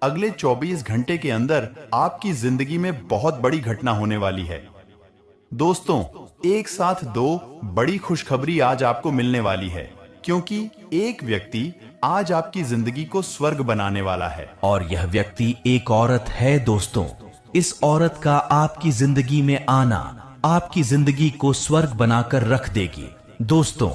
अगले 24 घंटे के अंदर आपकी जिंदगी में बहुत बड़ी घटना होने वाली है। दोस्तों, एक साथ दो बड़ी खुशखबरी आज आपको मिलने वाली है, क्योंकि एक व्यक्ति आज आपकी जिंदगी को स्वर्ग बनाने वाला है। और यह व्यक्ति एक औरत है दोस्तों। इस औरत का आपकी जिंदगी में आना आपकी जिंदगी को स्वर्ग बनाकर रख देगी। दोस्तों,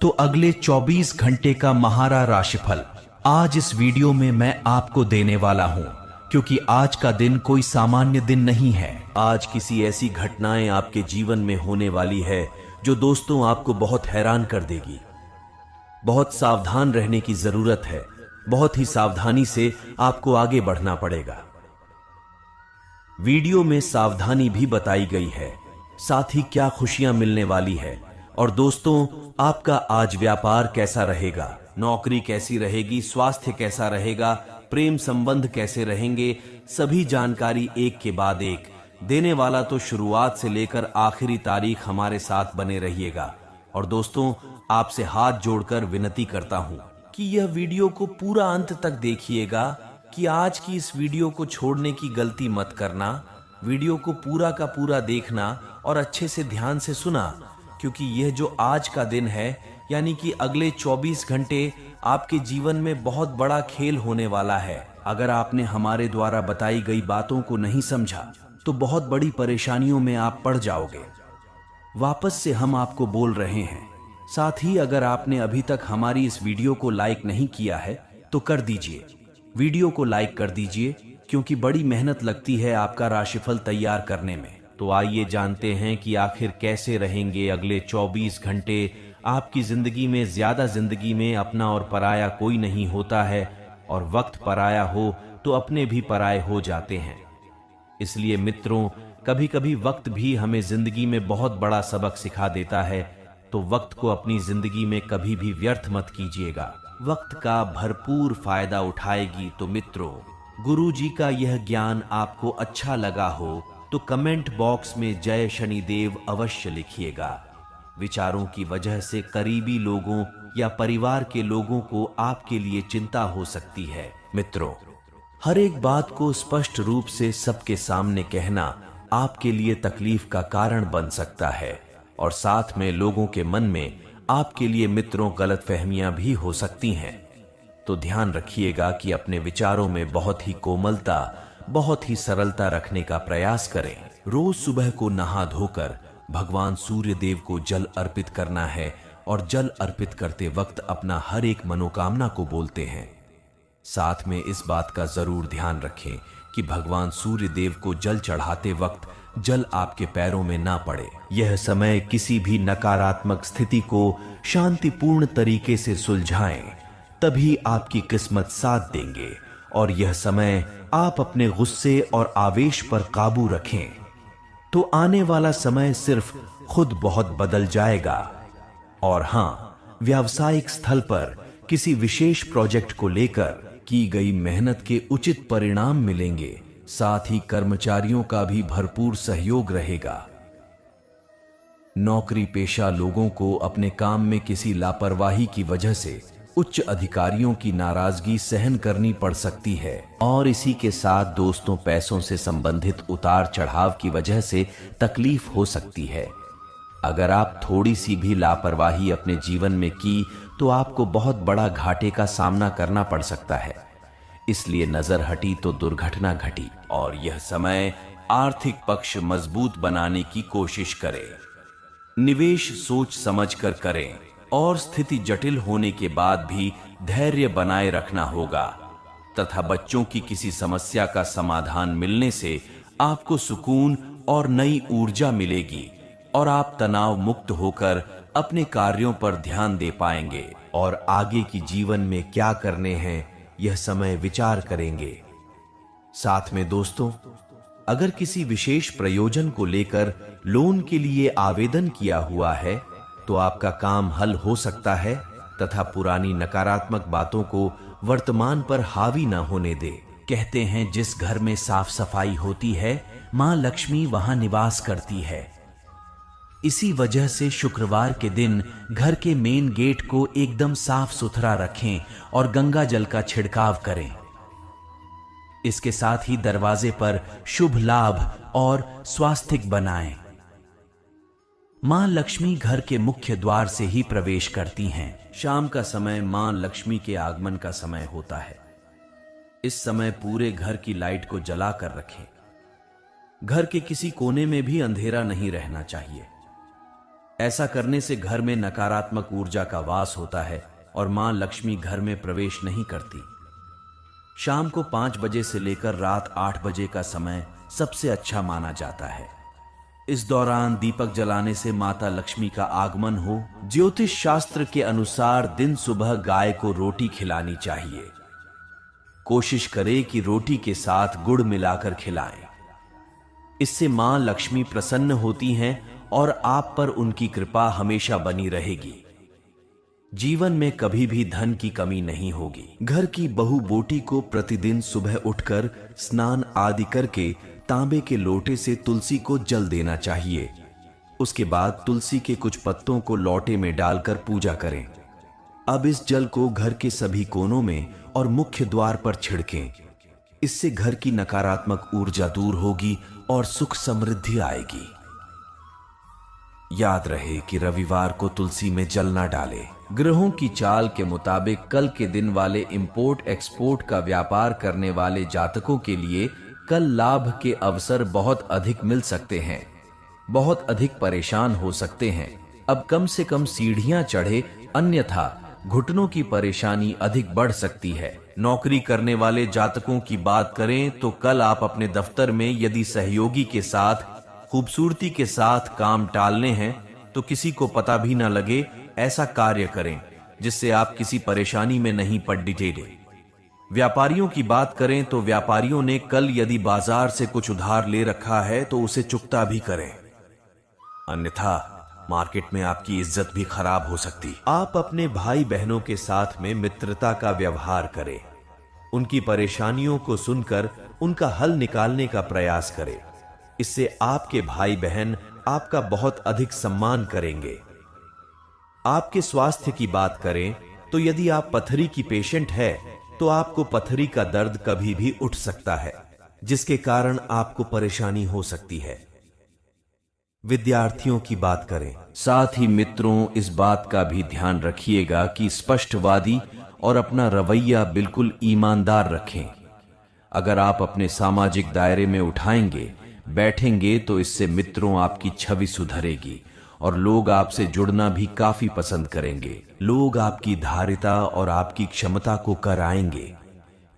तो अगले 24 घंटे का महारा राशिफल आज इस वीडियो में मैं आपको देने वाला हूं, क्योंकि आज का दिन कोई सामान्य दिन नहीं है। आज किसी ऐसी घटनाएं आपके जीवन में होने वाली है जो दोस्तों आपको बहुत हैरान कर देगी। बहुत सावधान रहने की जरूरत है। बहुत ही सावधानी से आपको आगे बढ़ना पड़ेगा। वीडियो में सावधानी भी बताई गई है, साथ ही क्या खुशियां मिलने वाली है। और दोस्तों, आपका आज व्यापार कैसा रहेगा, नौकरी कैसी रहेगी, स्वास्थ्य कैसा रहेगा, प्रेम संबंध कैसे रहेंगे, सभी जानकारी एक के बाद एक देने वाला। तो शुरुआत से लेकर आखिरी तारीख हमारे साथ बने रहिएगा। और दोस्तों, आपसे हाथ जोड़कर विनती करता हूं कि यह वीडियो को पूरा अंत तक देखिएगा, कि आज की इस वीडियो को छोड़ने की गलती मत करना। वीडियो को पूरा का पूरा देखना और अच्छे से ध्यान से सुना, क्योंकि यह जो आज का दिन है, यानी कि अगले 24 घंटे आपके जीवन में बहुत बड़ा खेल होने वाला है। अगर आपने हमारे द्वारा बताई गई बातों को नहीं समझा तो बहुत बड़ी परेशानियों में आप पड़ जाओगे। वापस से हम आपको बोल रहे हैं। साथ ही अगर आपने अभी तक हमारी इस वीडियो को लाइक नहीं किया है तो कर दीजिए, वीडियो को लाइक कर दीजिए, क्योंकि बड़ी मेहनत लगती है आपका राशिफल तैयार करने में। तो आइए जानते हैं कि आखिर कैसे रहेंगे अगले 24 घंटे आपकी जिंदगी में। ज्यादा जिंदगी में अपना और पराया कोई नहीं होता है, और वक्त पराया हो तो अपने भी पराये हो जाते हैं। इसलिए मित्रों, कभी कभी वक्त भी हमें जिंदगी में बहुत बड़ा सबक सिखा देता है। तो वक्त को अपनी जिंदगी में कभी भी व्यर्थ मत कीजिएगा, वक्त का भरपूर फायदा उठाएगी। तो मित्रों, गुरु जी का यह ज्ञान आपको अच्छा लगा हो तो कमेंट बॉक्स में जय शनिदेव अवश्य लिखिएगा। विचारों की वजह से करीबी लोगों या परिवार के लोगों को आपके लिए चिंता हो सकती है। मित्रों, हर एक बात को स्पष्ट रूप से सबके सामने कहना आपके लिए तकलीफ का कारण बन सकता है, और साथ में लोगों के मन में आपके लिए मित्रों गलतफहमियां भी हो सकती हैं। तो ध्यान रखिएगा कि अपने विचारों में बहुत ही कोमलता, बहुत ही सरलता रखने का प्रयास करें। रोज सुबह को नहा धोकर भगवान सूर्य देव को जल अर्पित करना है, और जल अर्पित करते वक्त अपना हर एक मनोकामना को बोलते हैं। साथ में इस बात का जरूर ध्यान रखें कि भगवान सूर्य देव को जल चढ़ाते वक्त जल आपके पैरों में ना पड़े। यह समय किसी भी नकारात्मक स्थिति को शांतिपूर्ण तरीके से सुलझाएं, तभी आपकी किस्मत साथ देंगे। और यह समय आप अपने गुस्से और आवेश पर काबू रखें, तो आने वाला समय सिर्फ खुद बहुत बदल जाएगा। और हां, व्यावसायिक स्थल पर किसी विशेष प्रोजेक्ट को लेकर की गई मेहनत के उचित परिणाम मिलेंगे। साथ ही कर्मचारियों का भी भरपूर सहयोग रहेगा। नौकरी पेशा लोगों को अपने काम में किसी लापरवाही की वजह से उच्च अधिकारियों की नाराजगी सहन करनी पड़ सकती है। और इसी के साथ दोस्तों, पैसों से संबंधित उतार चढ़ाव की वजह से तकलीफ हो सकती है। अगर आप थोड़ी सी भी लापरवाही अपने जीवन में की तो आपको बहुत बड़ा घाटे का सामना करना पड़ सकता है। इसलिए नजर हटी तो दुर्घटना घटी। और यह समय आर्थिक पक्ष मजबूत बनाने की कोशिश करें। निवेश सोच समझकर करें, और स्थिति जटिल होने के बाद भी धैर्य बनाए रखना होगा। तथा बच्चों की किसी समस्या का समाधान मिलने से आपको सुकून और नई ऊर्जा मिलेगी, और आप तनाव मुक्त होकर अपने कार्यों पर ध्यान दे पाएंगे। और आगे की जीवन में क्या करने हैं, यह समय विचार करेंगे। साथ में दोस्तों, अगर किसी विशेष प्रयोजन को लेकर लोन के लिए आवेदन किया हुआ है तो आपका काम हल हो सकता है, तथा पुरानी नकारात्मक बातों को वर्तमान पर हावी न होने दे। कहते हैं जिस घर में साफ सफाई होती है, मां लक्ष्मी वहां निवास करती है। इसी वजह से शुक्रवार के दिन घर के मेन गेट को एकदम साफ सुथरा रखें और गंगा जल का छिड़काव करें। इसके साथ ही दरवाजे पर शुभ लाभ और स्वास्थिक बनाएं। मां लक्ष्मी घर के मुख्य द्वार से ही प्रवेश करती हैं। शाम का समय मां लक्ष्मी के आगमन का समय होता है। इस समय पूरे घर की लाइट को जला कर रखें। घर के किसी कोने में भी अंधेरा नहीं रहना चाहिए। ऐसा करने से घर में नकारात्मक ऊर्जा का वास होता है और मां लक्ष्मी घर में प्रवेश नहीं करती। शाम को 5 बजे से लेकर रात 8 बजे का समय सबसे अच्छा माना जाता है। इस दौरान दीपक जलाने से माता लक्ष्मी का आगमन हो। ज्योतिष शास्त्र के अनुसार दिन सुबह गाय को रोटी खिलानी चाहिए। कोशिश करें कि रोटी के साथ गुड़ मिलाकर खिलाएं। इससे मां लक्ष्मी प्रसन्न होती हैं और आप पर उनकी कृपा हमेशा बनी रहेगी। जीवन में कभी भी धन की कमी नहीं होगी। घर की बहू बोटी को प्रतिदिन सुबह उठकर स्नान आदि करके तांबे के लोटे से तुलसी को जल देना चाहिए। उसके बाद तुलसी के कुछ पत्तों को लोटे में डालकर पूजा करें। अब इस जल को घर के सभी कोनों में और मुख्य द्वार पर छिड़कें। इससे घर की नकारात्मक ऊर्जा दूर होगी और सुख समृद्धि आएगी। याद रहे कि रविवार को तुलसी में जल ना डालें। ग्रहों की चाल के मुताबिक कल के दिन वाले इंपोर्ट एक्सपोर्ट का व्यापार करने वाले जातकों के लिए कल लाभ के अवसर बहुत अधिक मिल सकते हैं। बहुत अधिक परेशान हो सकते हैं। अब कम से कम सीढ़ियां चढ़े, अन्यथा घुटनों की परेशानी अधिक बढ़ सकती है। नौकरी करने वाले जातकों की बात करें तो कल आप अपने दफ्तर में यदि सहयोगी के साथ खूबसूरती के साथ काम टालने हैं तो किसी को पता भी ना लगे, ऐसा कार्य करें जिससे आप किसी परेशानी में नहीं पड़ डिटेले। व्यापारियों की बात करें तो व्यापारियों ने कल यदि बाजार से कुछ उधार ले रखा है तो उसे चुकता भी करें, अन्यथा मार्केट में आपकी इज्जत भी खराब हो सकती। आप अपने भाई बहनों के साथ में मित्रता का व्यवहार करें। उनकी परेशानियों को सुनकर उनका हल निकालने का प्रयास करें। इससे आपके भाई बहन आपका बहुत अधिक सम्मान करेंगे। आपके स्वास्थ्य की बात करें तो यदि आप पथरी की पेशेंट है तो आपको पथरी का दर्द कभी भी उठ सकता है, जिसके कारण आपको परेशानी हो सकती है। विद्यार्थियों की बात करें, साथ ही मित्रों इस बात का भी ध्यान रखिएगा कि स्पष्टवादी और अपना रवैया बिल्कुल ईमानदार रखें। अगर आप अपने सामाजिक दायरे में उठाएंगे बैठेंगे तो इससे मित्रों आपकी छवि सुधरेगी और लोग आपसे जुड़ना भी काफी पसंद करेंगे। लोग आपकी धारिता और आपकी क्षमता को कराएंगे।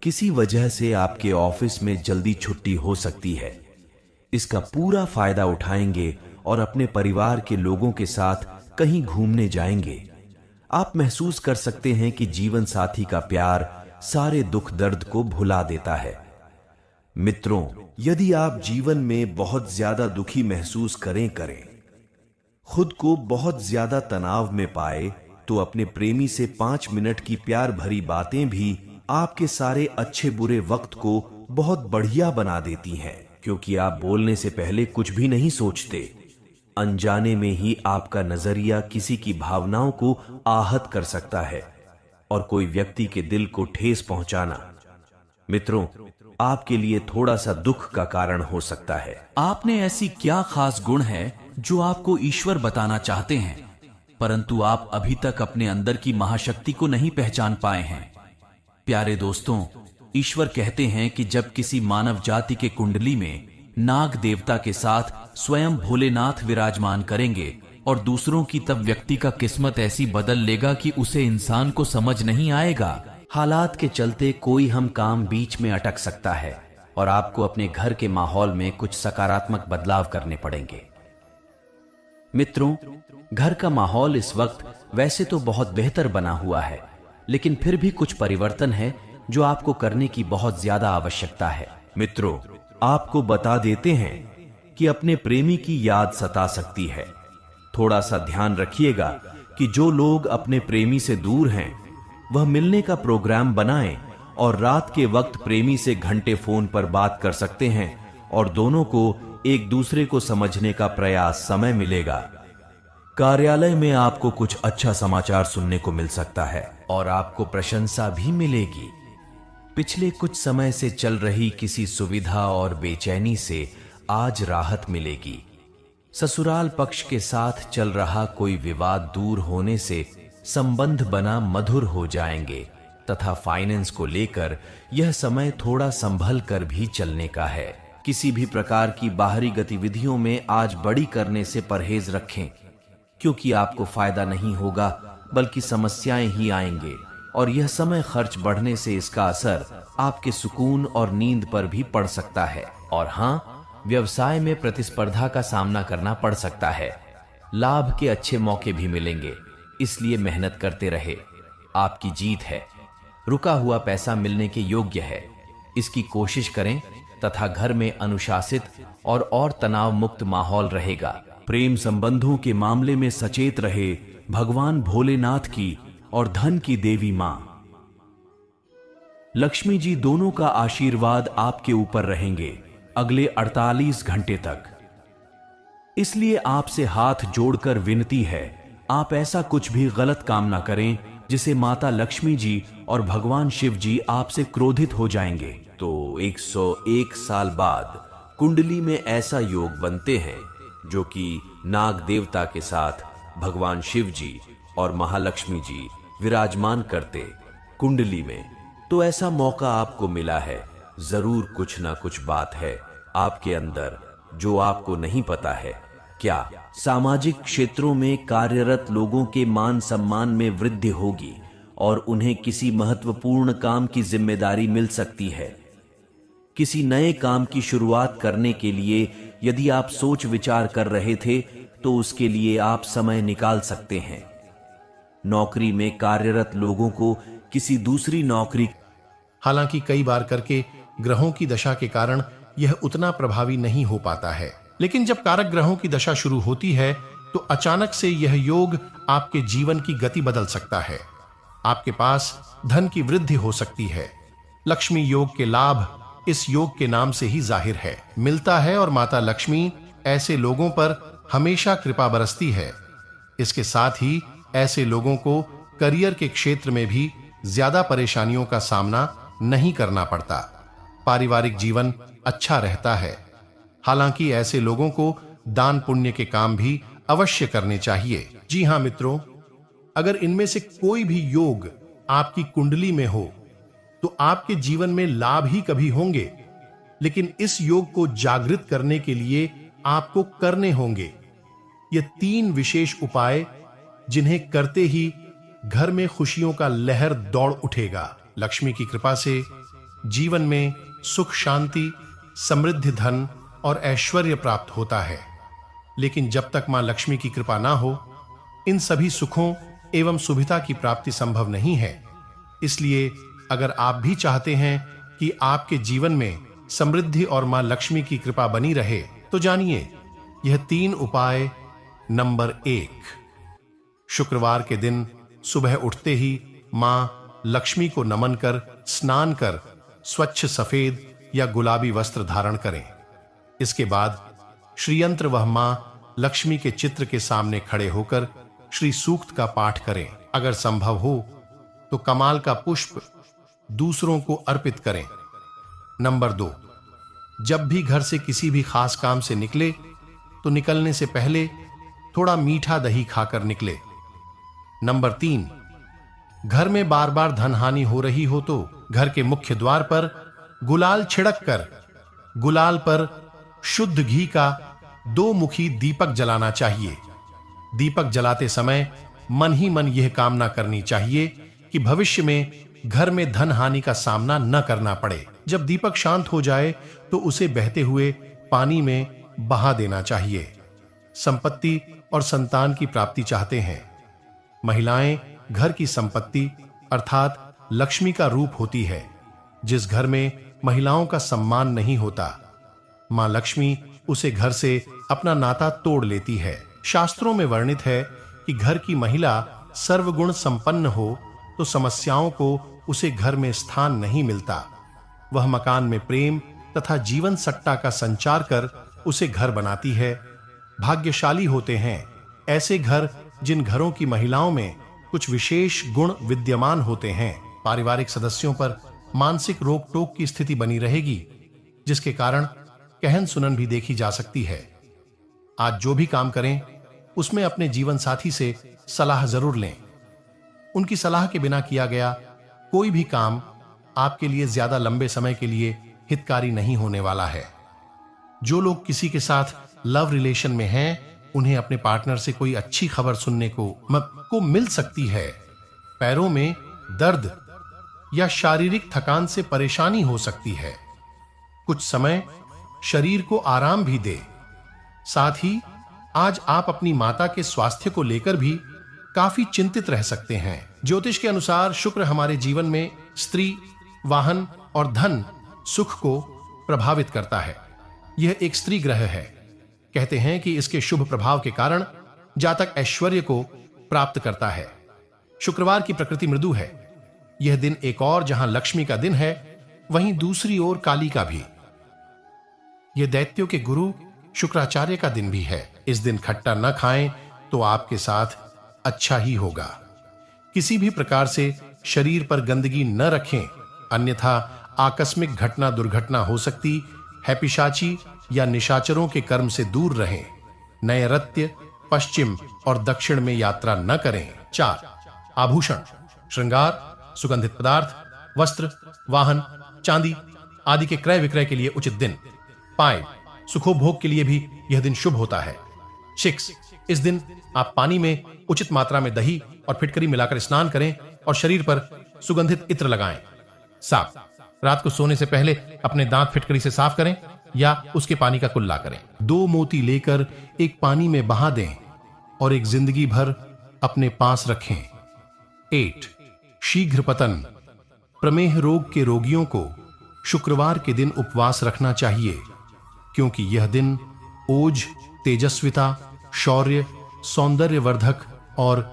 किसी वजह से आपके ऑफिस में जल्दी छुट्टी हो सकती है। इसका पूरा फायदा उठाएंगे और अपने परिवार के लोगों के साथ कहीं घूमने जाएंगे। आप महसूस कर सकते हैं कि जीवन साथी का प्यार सारे दुख दर्द को भुला देता है। मित्रों, यदि आप जीवन में बहुत ज्यादा दुखी महसूस करें, खुद को बहुत ज्यादा तनाव में पाए, तो अपने प्रेमी से 5 मिनट की प्यार भरी बातें भी आपके सारे अच्छे बुरे वक्त को बहुत बढ़िया बना देती हैं, क्योंकि आप बोलने से पहले कुछ भी नहीं सोचते। अनजाने में ही आपका नजरिया किसी की भावनाओं को आहत कर सकता है और कोई व्यक्ति के दिल को ठेस पहुंचाना मित्रों आपके लिए थोड़ा सा दुख का कारण हो सकता है। आपने ऐसी क्या खास गुण है जो आपको ईश्वर बताना चाहते हैं, परंतु आप अभी तक अपने अंदर की महाशक्ति को नहीं पहचान पाए हैं। प्यारे दोस्तों, ईश्वर कहते हैं कि जब किसी मानव जाति के कुंडली में नाग देवता के साथ स्वयं भोलेनाथ विराजमान करेंगे और दूसरों की, तब व्यक्ति का किस्मत ऐसी बदल लेगा कि उसे इंसान को समझ नहीं आएगा। हालात के चलते कोई हम काम बीच में अटक सकता है और आपको अपने घर के माहौल में कुछ सकारात्मक बदलाव करने पड़ेंगे। मित्रों, घर का माहौल इस वक्त वैसे तो बहुत बेहतर बना हुआ है, लेकिन फिर भी कुछ परिवर्तन है जो आपको करने की बहुत ज्यादा आवश्यकता है। मित्रों, आपको बता देते हैं कि अपने प्रेमी की याद सता सकती है। थोड़ा सा ध्यान रखिएगा कि जो लोग अपने प्रेमी से दूर हैं वह मिलने का प्रोग्राम बनाएं और रात के वक्त प्रेमी से घंटे फोन पर बात कर सकते हैं और दोनों को एक दूसरे को समझने का प्रयास समय मिलेगा। कार्यालय में आपको कुछ अच्छा समाचार सुनने को मिल सकता है और आपको प्रशंसा भी मिलेगी। पिछले कुछ समय से चल रही किसी सुविधा और बेचैनी से आज राहत मिलेगी। ससुराल पक्ष के साथ चल रहा कोई विवाद दूर होने से संबंध बना मधुर हो जाएंगे तथा फाइनेंस को लेकर यह समय थोड़ा संभल कर भी चलने का है। किसी भी प्रकार की बाहरी गतिविधियों में आज बड़ी करने से परहेज रखें, क्योंकि आपको फायदा नहीं होगा बल्कि समस्याएं ही आएंगे और यह समय खर्च बढ़ने से इसका असर आपके सुकून और नींद पर भी पड़ सकता है। और हाँ, व्यवसाय में प्रतिस्पर्धा का सामना करना पड़ सकता है। लाभ के अच्छे मौके भी मिलेंगे, इसलिए मेहनत करते रहे, आपकी जीत है। रुका हुआ पैसा मिलने के योग्य है, इसकी कोशिश करें तथा घर में अनुशासित और तनाव मुक्त माहौल रहेगा। प्रेम संबंधों के मामले में सचेत रहे, भगवान भोलेनाथ की और धन की देवी मां लक्ष्मी जी दोनों का आशीर्वाद आपके ऊपर रहेंगे अगले 48 घंटे तक। इसलिए आपसे हाथ जोड़कर विनती है, आप ऐसा कुछ भी गलत काम ना करें जिसे माता लक्ष्मी जी और भगवान शिव जी आपसे क्रोधित हो जाएंगे। तो 101 साल बाद कुंडली में ऐसा योग बनते हैं जो कि नाग देवता के साथ भगवान शिव जी और महालक्ष्मी जी विराजमान करते कुंडली में, तो ऐसा मौका आपको मिला है। जरूर कुछ ना कुछ बात है आपके अंदर जो आपको नहीं पता है। क्या सामाजिक क्षेत्रों में कार्यरत लोगों के मान सम्मान में वृद्धि होगी और उन्हें किसी महत्वपूर्ण काम की जिम्मेदारी मिल सकती है। किसी नए काम की शुरुआत करने के लिए यदि आप सोच विचार कर रहे थे तो उसके लिए आप समय निकाल सकते हैं। नौकरी में कार्यरत लोगों को किसी दूसरी नौकरी, हालांकि कई बार करके ग्रहों की दशा के कारण यह उतना प्रभावी नहीं हो पाता है, लेकिन जब कारक ग्रहों की दशा शुरू होती है तो अचानक से यह योग आपके जीवन की गति बदल सकता है। आपके पास धन की वृद्धि हो सकती है। लक्ष्मी योग के लाभ इस योग के नाम से ही जाहिर है, मिलता है और माता लक्ष्मी ऐसे लोगों पर हमेशा कृपा बरसती है। इसके साथ ही ऐसे लोगों को करियर के क्षेत्र में भी ज्यादा परेशानियों का सामना नहीं करना पड़ता। पारिवारिक जीवन अच्छा रहता है। हालांकि ऐसे लोगों को दान पुण्य के काम भी अवश्य करने चाहिए। जी हां मित्रों, अगर इनमें से कोई भी योग आपकी कुंडली में हो तो आपके जीवन में लाभ ही कभी होंगे, लेकिन इस योग को जागृत करने के लिए आपको करने होंगे ये 3 विशेष उपाय, जिन्हें करते ही घर में खुशियों का लहर दौड़ उठेगा। लक्ष्मी की कृपा से जीवन में सुख, शांति, समृद्धि, धन और ऐश्वर्य प्राप्त होता है। लेकिन जब तक मां लक्ष्मी की कृपा ना हो, इन सभी सुखों एवं सुविधा की प्राप्ति संभव नहीं है। इसलिए अगर आप भी चाहते हैं कि आपके जीवन में समृद्धि और मां लक्ष्मी की कृपा बनी रहे, तो जानिए यह 3 उपाय। नंबर 1, शुक्रवार के दिन सुबह उठते ही मां लक्ष्मी को नमन कर स्नान कर स्वच्छ सफेद या गुलाबी वस्त्र धारण करें। इसके बाद श्रीयंत्र वह मां लक्ष्मी के चित्र के सामने खड़े होकर श्री सूक्त का पाठ करें। अगर संभव हो तो कमाल का पुष्प दूसरों को अर्पित करें। नंबर 2, जब भी घर से किसी भी खास काम से निकले तो निकलने से पहले थोड़ा मीठा दही खाकर निकले। नंबर 3, घर में बार बार धन हानि हो रही हो तो घर के मुख्य द्वार पर गुलाल छिड़क कर गुलाल पर शुद्ध घी का 2 मुखी दीपक जलाना चाहिए। दीपक जलाते समय मन ही मन यह कामना करनी चाहिए कि भविष्य में घर में धन हानि का सामना न करना पड़े। जब दीपक शांत हो जाए तो उसे बहते हुए पानी में बहा देना चाहिए। संपत्ति और संतान की प्राप्ति चाहते हैं। महिलाएं घर की संपत्ति अर्थात लक्ष्मी का रूप होती है। जिस घर में महिलाओं का सम्मान नहीं होता, मां लक्ष्मी उसे घर से अपना नाता तोड़ लेती है। शास्त्रों में वर्णित है कि घर की महिला सर्वगुण संपन्न हो तो समस्याओं को उसे घर में स्थान नहीं मिलता। वह मकान में प्रेम तथा जीवन सट्टा का संचार कर उसे घर बनाती है। भाग्यशाली होते हैं ऐसे घर जिन घरों की महिलाओं में कुछ विशेष गुण विद्यमान होते हैं। पारिवारिक सदस्यों पर मानसिक रोक टोक की स्थिति बनी रहेगी, जिसके कारण कहन सुनन भी देखी जा सकती है। आज जो भी काम करें उसमें अपने जीवन साथी से सलाह जरूर लें। उनकी सलाह के बिना किया गया कोई भी काम आपके लिए ज्यादा लंबे समय के लिए हितकारी नहीं होने वाला है। जो लोग किसी के साथ लव रिलेशन में हैं, उन्हें अपने पार्टनर से कोई अच्छी खबर सुनने को मिल सकती है। पैरों में दर्द या शारीरिक थकान से परेशानी हो सकती है। कुछ समय शरीर को आराम भी दे। साथ ही आज आप अपनी माता के स्वास्थ्य को लेकर भी काफी चिंतित रह सकते हैं। ज्योतिष के अनुसार शुक्र हमारे जीवन में स्त्री, वाहन और धन सुख को प्रभावित करता है। यह एक स्त्री ग्रह है। कहते हैं कि इसके शुभ प्रभाव के कारण जातक ऐश्वर्य को प्राप्त करता है। शुक्रवार की प्रकृति मृदु है। यह दिन एक और जहां लक्ष्मी का दिन है, वहीं दूसरी ओर काली का भी। यह दैत्यों के गुरु शुक्राचार्य का दिन भी है। इस दिन खट्टा न खाएं तो आपके साथ अच्छा ही होगा। किसी भी प्रकार से शरीर पर गंदगी न रखें, अन्यथा आकस्मिक घटना दुर्घटना हो सकती है। पिशाची या निशाचरों के कर्म से दूर रहें। नए रत्य पश्चिम और दक्षिण में यात्रा न करें। 4 आभूषण, श्रृंगार, सुगंधित पदार्थ, वस्त्र, वाहन, चांदी आदि के क्रय विक्रय के लिए उचित दिन। 5 सुखोभोग के लिए भी यह दिन शुभ होता है। 6 इस दिन आप पानी में उचित मात्रा में दही और फिटकरी मिलाकर स्नान करें और शरीर पर सुगंधित इत्र लगाएं। 7 रात को सोने से पहले अपने दांत फिटकरी से साफ करें या उसके पानी का कुल्ला करें। 2 मोती लेकर एक पानी में बहा दें और एक जिंदगी भर अपने पास रखें। 8 शीघ्र पतन, प्रमेह रोग के रोगियों को शुक्रवार के दिन उपवास रखना चाहिए, क्योंकि यह दिन ओज, तेजस्विता, शौर्य, सौंदर्यवर्धक और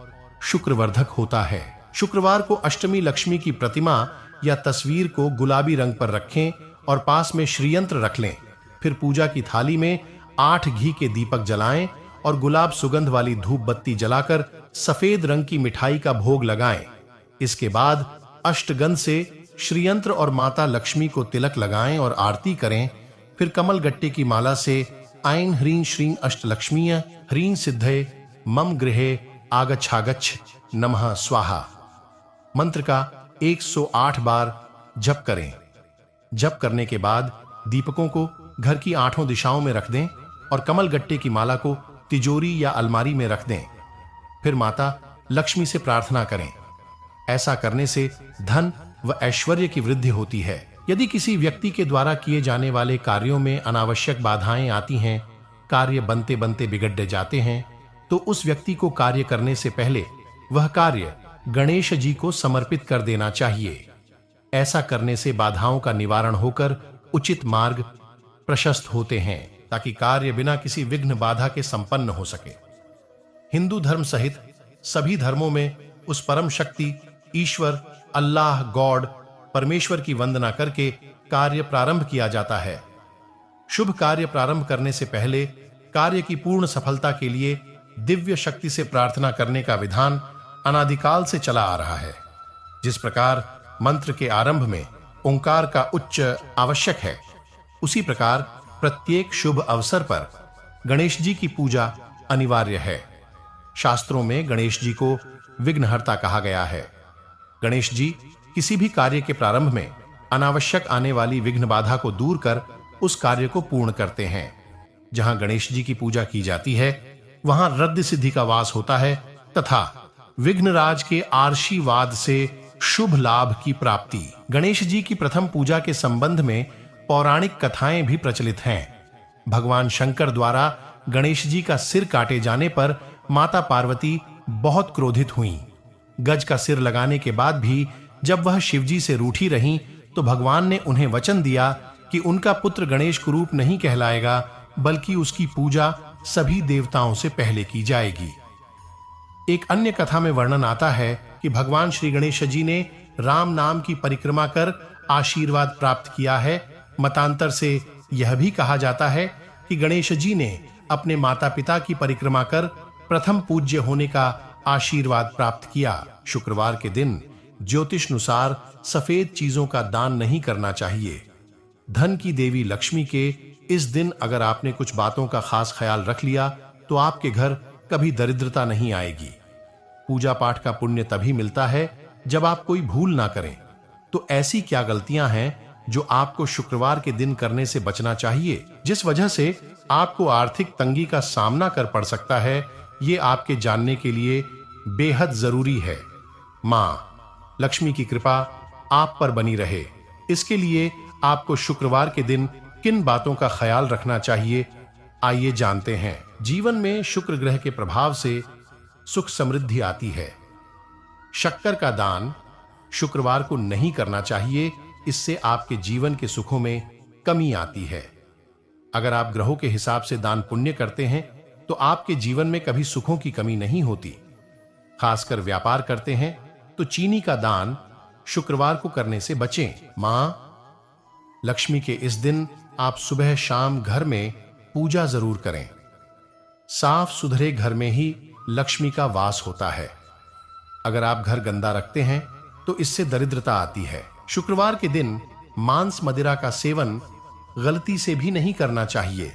शुक्रवर्धक होता है। शुक्रवार को अष्टमी लक्ष्मी की प्रतिमा या तस्वीर को गुलाबी रंग पर रखें और पास में श्रीयंत्र रख लें। फिर पूजा की थाली में 8 घी के दीपक जलाएं और गुलाब सुगंध वाली धूप बत्ती जलाकर सफेद रंग की मिठाई का भोग लगाएं। इसके बाद अष्टगंध से श्रीयंत्र और माता लक्ष्मी को तिलक लगाएं और आरती करें। फिर कमल गट्टे की माला से ऐं ह्रीं श्रीं अष्टलक्ष्मीय ह्रीं सिद्धये मम गृहे आगच्छागच्छ नमः स्वाहा मंत्र का 108 बार जप करें। जप करने के बाद दीपकों को घर की 8 दिशाओं में रख दें और कमल गट्टे की माला को तिजोरी या अलमारी में रख दें। फिर माता लक्ष्मी से प्रार्थना करें। ऐसा करने से धन व ऐश्वर्य की वृद्धि होती है। यदि किसी व्यक्ति के द्वारा किए जाने वाले कार्यों में अनावश्यक बाधाएं आती हैं, कार्य बनते बनते बिगड़ जाते हैं, तो उस व्यक्ति को कार्य करने से पहले वह कार्य गणेश जी को समर्पित कर देना चाहिए। ऐसा करने से बाधाओं का निवारण होकर उचित मार्ग प्रशस्त होते हैं, ताकि कार्य बिना किसी विघ्न बाधा के संपन्न हो सके। हिंदू धर्म सहित सभी धर्मों में उस परम शक्ति ईश्वर अल्लाह गॉड परमेश्वर की वंदना करके कार्य प्रारंभ किया जाता है। शुभ कार्य प्रारंभ करने से पहले कार्य की पूर्ण सफलता के लिए दिव्य शक्ति से प्रार्थना करने का विधान अनादिकाल से चला आ रहा है। जिस प्रकार मंत्र के आरंभ में ओंकार का उच्च आवश्यक है, उसी प्रकार प्रत्येक शुभ अवसर पर गणेश जी की पूजा अनिवार्य है। शास्त्रों में गणेश जी को विघ्नहर्ता कहा गया है। गणेश जी किसी भी कार्य के प्रारंभ में अनावश्यक आने वाली विघ्न बाधा को दूर कर उस कार्य को पूर्ण करते हैं। जहां गणेश जी की पूजा की जाती है, वहां रद्द सिद्धि का वास होता है तथा विघ्नराज के आशीर्वाद से शुभ लाभ की प्राप्ति। गणेश जी की प्रथम पूजा के संबंध में पौराणिक कथाएं भी प्रचलित हैं। भगवान शंकर द्वारा गणेश जी का सिर काटे जाने पर माता पार्वती बहुत क्रोधित हुईं। गज का सिर लगाने के बाद भी जब वह शिवजी से रूठी रहीं, तो भगवान ने उन्हें वचन दिया कि उनका पुत्र गणेश कुरूप नहीं कहलाएगा, बल्कि उसकी पूजा सभी देवताओं से पहले की जाएगी। एक अन्य कथा में वर्णन आता है कि भगवान श्री गणेश जी ने राम नाम की परिक्रमा कर आशीर्वाद प्राप्त किया है। मतांतर से यह भी कहा जाता है कि गणेश जी ने अपने माता पिता की परिक्रमा कर प्रथम पूज्य होने का आशीर्वाद प्राप्त किया। शुक्रवार के दिन ज्योतिषनुसार सफेद चीजों का दान नहीं करना चाहिए। धन की देवी लक्ष्मी के इस दिन अगर आपने कुछ बातों का खास ख्याल रख लिया तो आपके घर कभी दरिद्रता नहीं आएगी। पूजा पाठ का पुण्य तभी मिलता है जब आप कोई भूल ना करें। तो ऐसी क्या गलतियां हैं जो आपको शुक्रवार के दिन करने से बचना चाहिए, जिस वजह से आपको आर्थिक तंगी का सामना कर पड़ सकता है, ये आपके जानने के लिए बेहद जरूरी है। मां लक्ष्मी की कृपा आप पर बनी रहे, इसके लिए आपको शुक्रवार के दिन किन बातों का ख्याल रखना चाहिए, आइए जानते हैं। जीवन में शुक्र ग्रह के प्रभाव से सुख समृद्धि आती है। शक्कर का दान शुक्रवार को नहीं करना चाहिए, इससे आपके जीवन के सुखों में कमी आती है। अगर आप ग्रहों के हिसाब से दान पुण्य करते हैं तो आपके जीवन में कभी सुखों की कमी नहीं होती। खासकर व्यापार करते हैं तो चीनी का दान शुक्रवार को करने से बचें। मां लक्ष्मी के इस दिन आप सुबह शाम घर में पूजा जरूर करें। साफ सुथरे घर में ही लक्ष्मी का वास होता है। अगर आप घर गंदा रखते हैं तो इससे दरिद्रता आती है। शुक्रवार के दिन मांस मदिरा का सेवन गलती से भी नहीं करना चाहिए।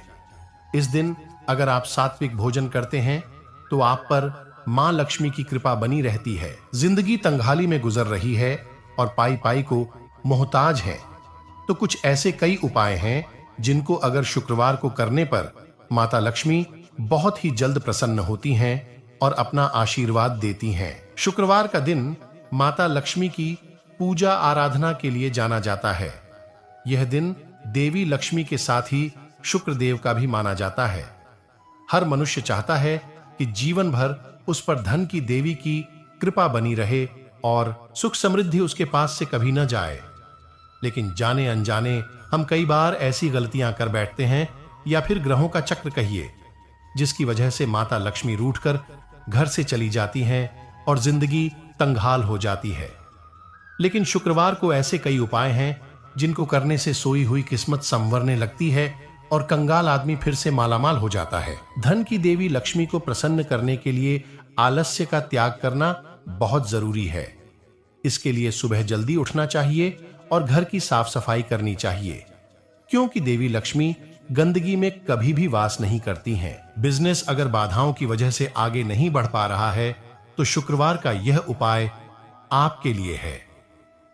इस दिन अगर आप सात्विक भोजन करते हैं तो आप पर मां लक्ष्मी की कृपा बनी रहती है। जिंदगी तंगहाली में गुजर रही है और पाई पाई को मोहताज है, तो कुछ ऐसे कई उपाय हैं जिनको अगर शुक्रवार को करने पर माता लक्ष्मी बहुत ही जल्द प्रसन्न होती हैं और अपना आशीर्वाद देती हैं। शुक्रवार का दिन माता लक्ष्मी की पूजा आराधना के लिए जाना जाता है। यह दिन देवी लक्ष्मी के साथ ही शुक्र देव का भी माना जाता है। हर मनुष्य चाहता है कि जीवन भर उस पर धन की देवी की कृपा बनी रहे और सुख समृद्धि उसके पास से कभी न जाए। लेकिन जाने अनजाने हम कई बार ऐसी गलतियां कर बैठते हैं, या फिर ग्रहों का चक्र कहिए, जिसकी वजह से माता लक्ष्मी रूठकर घर से चली जाती हैं और जिंदगी तंगहाल हो जाती है। लेकिन शुक्रवार को ऐसे कई उपाय हैं जिनको करने से सोई हुई किस्मत संवरने लगती है और कंगाल आदमी फिर से मालामाल हो जाता है। धन की देवी लक्ष्मी को प्रसन्न करने के लिए आलस्य का त्याग करना बहुत जरूरी है। इसके लिए सुबह जल्दी उठना चाहिए और घर की साफ सफाई करनी चाहिए, क्योंकि देवी लक्ष्मी गंदगी में कभी भी वास नहीं करती हैं। बिजनेस अगर बाधाओं की वजह से आगे नहीं बढ़ पा रहा है तो शुक्रवार का यह उपाय आपके लिए है।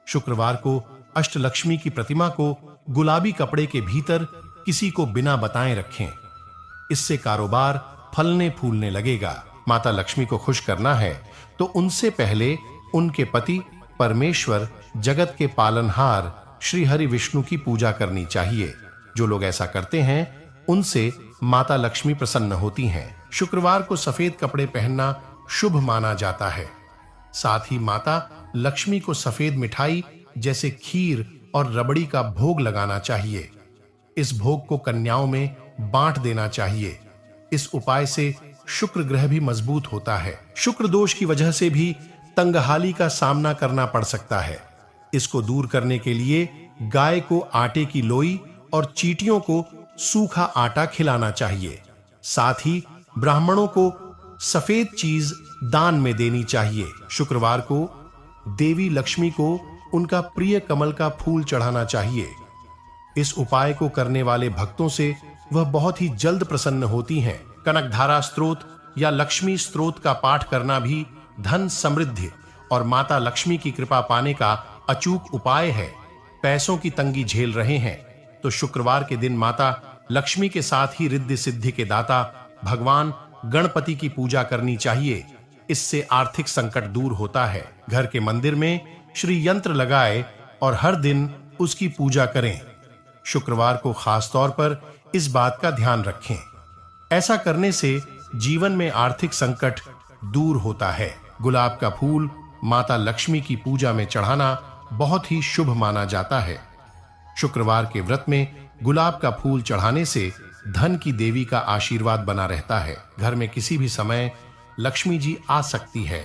शुक्रवार को अष्टलक्ष्मी की प्रतिमा को गुलाबी कपड़े के भीतर किसी को बिना बताए रखें। इससे कारोबार फलने फूलने लगेगा। माता लक्ष्मी को खुश करना है तो उनसे पहले उनके पति परमेश्वर जगत के पालनहार श्री हरि विष्णु की पूजा करनी चाहिए। जो लोग ऐसा करते हैं उनसे माता लक्ष्मी प्रसन्न होती हैं। शुक्रवार को सफेद कपड़े पहनना शुभ माना जाता है। साथ ही माता लक्ष्मी को सफेद मिठाई जैसे खीर और रबड़ी का भोग लगाना चाहिए। इस भोग को कन्याओं में बांट देना चाहिए। इस उपाय से शुक्र ग्रह भी मजबूत होता है। शुक्र दोष की वजह से भी तंगहाली का सामना करना पड़ सकता है। इसको दूर करने के लिए गाय को आटे की लोई और चींटियों को सूखा आटा खिलाना चाहिए। साथ ही ब्राह्मणों को सफेद चीज दान में देनी चाहिए। शुक्रवार को देवी लक्ष्मी को उनका प्रिय कमल का फूल चढ़ाना चाहिए। इस उपाय को करने वाले भक्तों से वह बहुत ही जल्द प्रसन्न होती हैं। कनकधारा स्तोत्र या लक्ष्मी स्तोत्र का पाठ करना भी धन समृद्धि और माता लक्ष्मी की कृपा पाने का अचूक उपाय है। पैसों की तंगी झेल रहे हैं तो शुक्रवार के दिन माता लक्ष्मी के साथ ही रिद्धि सिद्धि के दाता भगवान गणपति की पूजा करनी चाहिए। इससे आर्थिक संकट दूर होता है। घर के मंदिर में श्री यंत्र लगाए और हर दिन उसकी पूजा करें। शुक्रवार को खास तौर पर इस बात का ध्यान रखें। ऐसा करने से जीवन में आर्थिक संकट दूर होता है। गुलाब का फूल माता लक्ष्मी की पूजा में चढ़ाना बहुत ही शुभ माना जाता है। शुक्रवार के व्रत में गुलाब का फूल चढ़ाने से धन की देवी का आशीर्वाद बना रहता है। घर में किसी भी समय लक्ष्मी जी आ सकती है,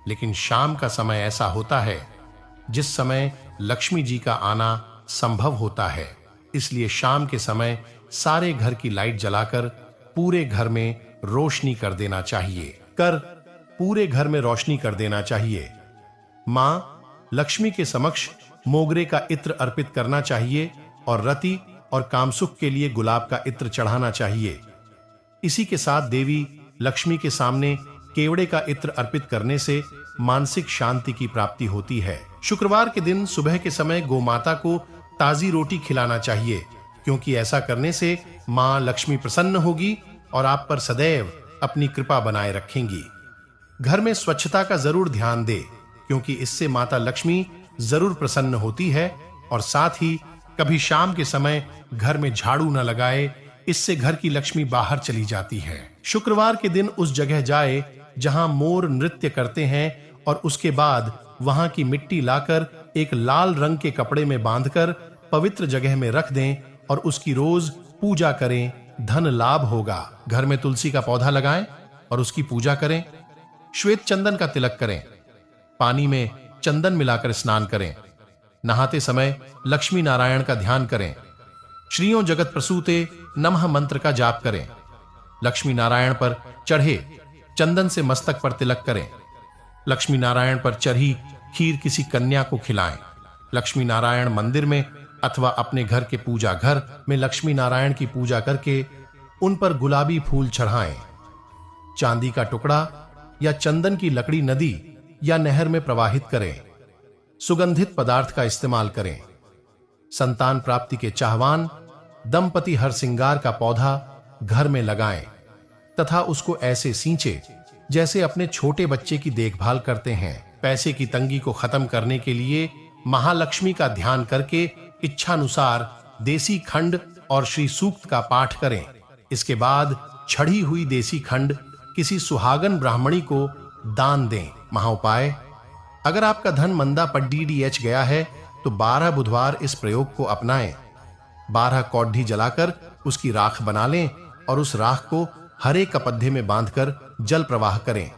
लेकिन शाम का समय ऐसा होता है जिस समय लक्ष्मी जी का आना संभव होता है। इसलिए शाम के समय सारे घर की लाइट जलाकर पूरे घर में रोशनी कर देना चाहिए। पूरे घर में रोशनी कर देना चाहिए। मां लक्ष्मी के समक्ष मोगरे का इत्र अर्पित करना चाहिए और रति और कामसुख के लिए गुलाब का इत्र चढ़ाना चाहिए। इसी के साथ देवी लक्ष्मी के सामने केवड़े का इत्र अर्पित करने से मानसिक शांति की प्राप्ति होती है। शुक्रवार के दिन सुबह के समय गोमाता को ताजी रोटी खिलाना चाहिए, क्योंकि ऐसा करने से मां लक्ष्मी प्रसन्न होगी और आप पर सदैव अपनी कृपा बनाए रखेंगी। घर में स्वच्छता का जरूर ध्यान दे, क्योंकि इससे माता लक्ष्मी जरूर प्रसन्न होती है। और साथ ही कभी शाम के समय घर में झाड़ू न लगाए, इससे घर की लक्ष्मी बाहर चली जाती है। शुक्रवार के दिन उस जगह जाए जहां मोर नृत्य करते हैं और उसके बाद वहां की मिट्टी लाकर एक लाल रंग के कपड़े में बांधकर पवित्र जगह में रख दें और उसकी रोज पूजा करें, धन लाभ होगा। घर में तुलसी का पौधा लगाएं और उसकी पूजा करें। श्वेत चंदन का तिलक करें। पानी में चंदन मिलाकर स्नान करें। नहाते समय लक्ष्मी नारायण का ध्यान करें। श्रीयों जगत प्रसूते नमः मंत्र का जाप करें। लक्ष्मी नारायण पर चढ़े चंदन से मस्तक पर तिलक करें। लक्ष्मी नारायण पर चढ़ी खीर किसी कन्या को खिलाएं। लक्ष्मी नारायण मंदिर में अथवा अपने घर के पूजा घर में लक्ष्मी नारायण की पूजा करके उन पर गुलाबी फूल चढ़ाएं। चांदी का टुकड़ा या चंदन की लकड़ी नदी या नहर में प्रवाहित करें। सुगंधित पदार्थ का इस्तेमाल करें। संतान प्राप्ति के चाहवान दंपति हर सिंगार का पौधा घर में लगाएं तथा उसको ऐसे सींचे जैसे अपने छोटे बच्चे की देखभाल करते हैं। पैसे की तंगी को खत्म करने के लिए महालक्ष्मी का ध्यान करके इच्छानुसार देसी खंड और श्री सूक्त का पाठ करें। इसके बाद छड़ी हुई देसी खंड किसी सुहागन ब्राह्मणी को दान दें। महाउपाय: अगर आपका धन मंदा पर DDH गया है तो 12 बुधवार इस प्रयोग को अपनाएं। 12 कौडी जलाकर उसकी राख बना लें और उस राख को हरे कपद्धे में बांधकर जल प्रवाह करें।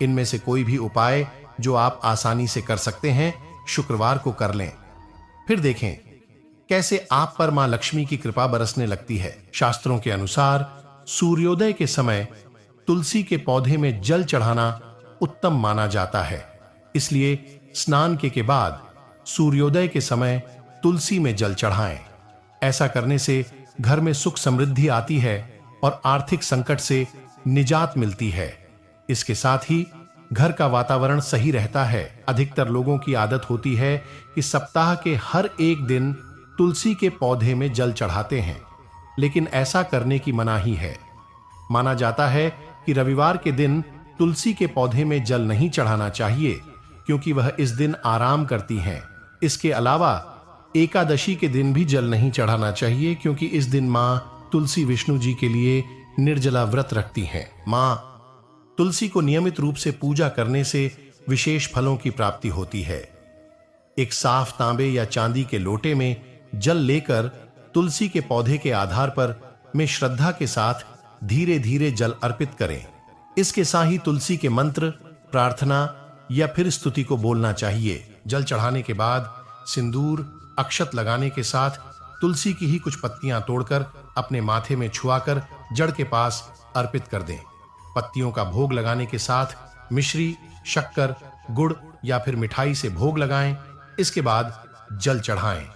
इनमें से कोई भी उपाय जो आप आसानी से कर सकते हैं शुक्रवार को कर लें। फिर देखें कैसे आप पर मां लक्ष्मी की कृपा बरसने लगती है। शास्त्रों के अनुसार सूर्योदय के समय तुलसी के पौधे में जल चढ़ाना उत्तम माना जाता है। इसलिए स्नान के बाद सूर्योदय के समय तुलसी में जल चढ़ाएं। ऐसा करने से घर में सुख समृद्धि आती है और आर्थिक संकट से निजात मिलती है। इसके साथ ही घर का वातावरण सही रहता है। अधिकतर लोगों की आदत होती है कि सप्ताह के हर एक दिन तुलसी के पौधे में जल चढ़ाते हैं, लेकिन ऐसा करने की मनाही है। माना जाता है कि रविवार के दिन तुलसी के पौधे में जल नहीं चढ़ाना चाहिए, क्योंकि वह इस दिन आराम करती हैं। इसके अलावा एकादशी के दिन भी जल नहीं चढ़ाना चाहिए, क्योंकि इस दिन मां तुलसी विष्णु जी के लिए निर्जला व्रत रखती हैं। मां तुलसी को नियमित रूप से पूजा करने से विशेष फलों की प्राप्ति होती है। एक साफ तांबे या चांदी के लोटे में जल लेकर तुलसी के पौधे के आधार पर में श्रद्धा के साथ धीरे धीरे जल अर्पित करें। इसके साथ ही तुलसी के मंत्र, प्रार्थना या फिर स्तुति को बोलना चाहिए। जल चढ़ाने के बाद सिंदूर, अक्षत लगाने के साथ तुलसी की ही कुछ पत्तियां तोड़कर अपने माथे में छुआकर जड़ के पास अर्पित कर दें। पत्तियों का भोग लगाने के साथ मिश्री, शक्कर, गुड़ या फिर मिठाई से भोग लगाएं। इसके बाद जल चढ़ाएं।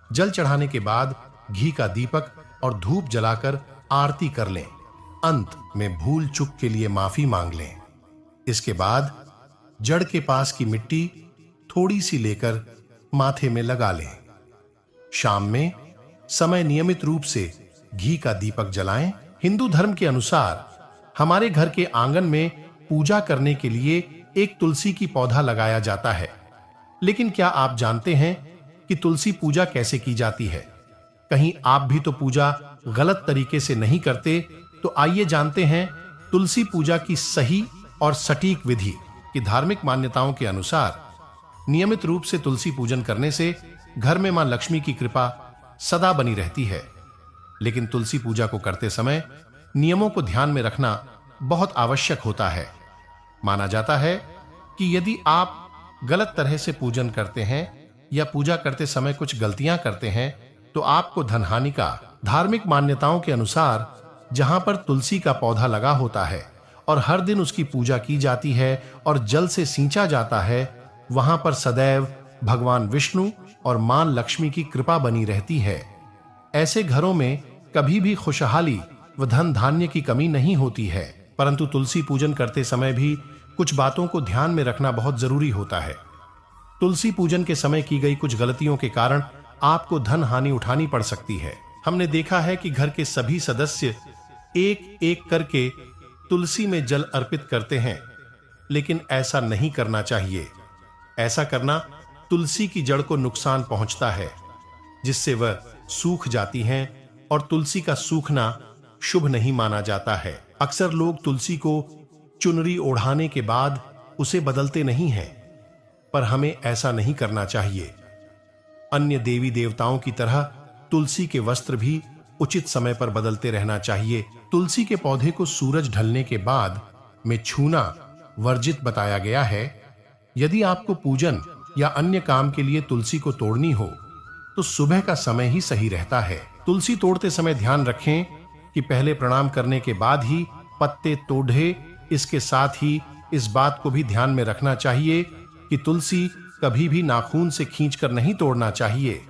जल चढ़ाने के बाद घी का दीपक और धूप जलाकर आरती कर लें। अंत में भूल चूक के लिए माफी मांग लें। इसके बाद जड़ के पास की मिट्टी थोड़ी सी लेकर माथे में लगा लें। शाम में समय नियमित रूप से घी का दीपक जलाएं। हिंदू धर्म के अनुसार हमारे घर के आंगन में पूजा करने के लिए एक तुलसी की पौधा लगाया जाता है। लेकिन क्या आप जानते हैं कि तुलसी पूजा कैसे की जाती है? कहीं आप भी तो पूजा गलत तरीके से नहीं करते? तो आइए जानते हैं तुलसी पूजा की सही और सटीक विधि। की धार्मिक मान्यताओं के अनुसार नियमित रूप से तुलसी पूजन करने से घर में मां लक्ष्मी की कृपा सदा बनी रहती है। लेकिन तुलसी पूजा को करते समय नियमों को ध्यान में रखना बहुत आवश्यक होता है। माना जाता है कि यदि आप गलत तरह से पूजन करते हैं या पूजा करते समय कुछ गलतियां करते हैं तो आपको धनहानि का। धार्मिक मान्यताओं के अनुसार जहां पर तुलसी का पौधा लगा होता है और हर दिन उसकी पूजा की जाती है और जल से सींचा जाता है, वहां पर सदैव भगवान विष्णु और मां लक्ष्मी की कृपा बनी रहती है। ऐसे घरों में कभी भी खुशहाली व धन धान्य की कमी नहीं होती है। परंतु तुलसी पूजन करते समय भी कुछ बातों को ध्यान में रखना बहुत जरूरी होता है। तुलसी पूजन के समय की गई कुछ गलतियों के कारण आपको धन हानि उठानी पड़ सकती है। हमने देखा है कि घर के सभी सदस्य एक एक करके तुलसी में जल अर्पित करते हैं, लेकिन ऐसा नहीं करना चाहिए। ऐसा करना तुलसी की जड़ को नुकसान पहुंचता है, जिससे वह सूख जाती हैं और तुलसी का सूखना शुभ नहीं माना जाता है। अक्सर लोग तुलसी को चुनरी ओढ़ाने के बाद उसे बदलते नहीं हैं, पर हमें ऐसा नहीं करना चाहिए। अन्य देवी देवताओं की तरह तुलसी के वस्त्र भी उचित समय पर बदलते रहना चाहिए। तुलसी के पौधे को सूरज ढलने के बाद में छूना वर्जित बताया गया है। यदि आपको पूजन या अन्य काम के लिए तुलसी को तोड़नी हो तो सुबह का समय ही सही रहता है। तुलसी तोड़ते समय ध्यान रखें कि पहले प्रणाम करने के बाद ही पत्ते तोड़े। इसके साथ ही इस बात को भी ध्यान में रखना चाहिए कि तुलसी कभी भी नाखून से खींचकर नहीं तोड़ना चाहिए।